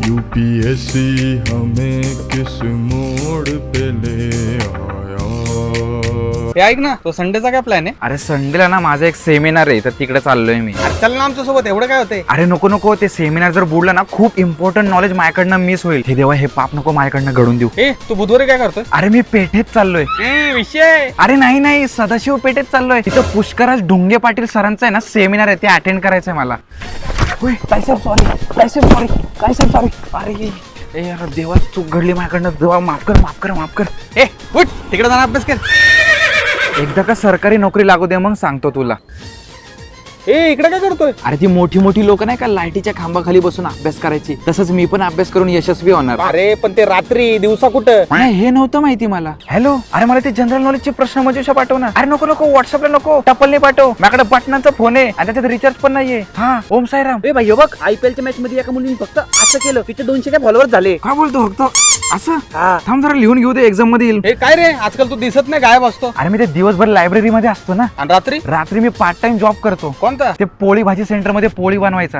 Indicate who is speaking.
Speaker 1: UPSC हमें किस मोड़ पे ले आया।
Speaker 2: हे ऐक ना, तो संडेचा काय प्लॅन आहे?
Speaker 3: अरे संडेला ना माझा एक सेमिनार आहे तर तिकडे चाललोय मी.
Speaker 2: अरे चल ना आमच्या सोबत, एवढं काय होतंय?
Speaker 3: अरे नको नको, ते सेमिनार जर बुडलं ना खूप इम्पॉर्टंट नॉलेज माझ्याकडनं मिस होईल. हे देवा, हे पाप नको माझ्याकडनं घडून देऊ.
Speaker 2: ए तू बुधवारी काय करतोय?
Speaker 3: अरे मी पेठेत चाललोय.
Speaker 2: विषय
Speaker 3: अरे नाही नाही, सदाशिव पेठेत चाललोय. तिथं पुष्कराज ढुंगे पाटील सरांचा आहे ना सेमिनार आहे, ते अटेंड करायचंय मला. होय काय साहेब सॉरी, काय साहेब सॉरी, काय साहेब सॉरी. अरे ए यार देवा, चूक घडली माझ्याकडनं. देवा माफ कर माफ कर माफ कर.
Speaker 2: ए उठ, तिकडे जाणार अभ्यास कर.
Speaker 3: एकदा का सरकारी नोकरी लागू दे, मग सांगतो तुला.
Speaker 2: ए इकडे काय करतोय?
Speaker 3: अरे ती मोठी मोठी लोक नाही का लाईटीच्या खांबाखाली बसून अभ्यास करायची, तसंच मी पण अभ्यास करून यशस्वी होणार.
Speaker 2: अरे पण ते रात्री दिवसा कुठं?
Speaker 3: नाही हे नव्हतं माहिती मला. हॅलो, अरे मला ते जनरल नॉलेजचे प्रश्न मंजुषा पाठव ना. अरे नको नको, व्हॉट्सअपला नको, टपलने पाठव. माझ्याकडे बटनाचा फोन आहे आणि त्याच्यात रिचार्ज पण नाहीये. हा ओम साईराम.
Speaker 4: ए भाई बघ, आयपीएलच्या मॅच मध्ये एका मुलीने फक्त असं केलं, तिचे 200 काय फॉलोअर झाले.
Speaker 3: काय बोलतो फक्त असं? थांब जरा लिहून घेऊ दे, एक्झाम मध्ये येईल.
Speaker 2: हे काय रे, आजकाल तू दिसत नाही, गायब असतो.
Speaker 3: अरे मी ते दिवसभर लायब्ररी मध्ये असतो ना,
Speaker 2: आणि रात्री
Speaker 3: रात्री मी पार्ट टाइम जॉब करतो.
Speaker 2: कोणता?
Speaker 3: ते पोळी भाजी सेंटर मध्ये पोळी बनवायचा.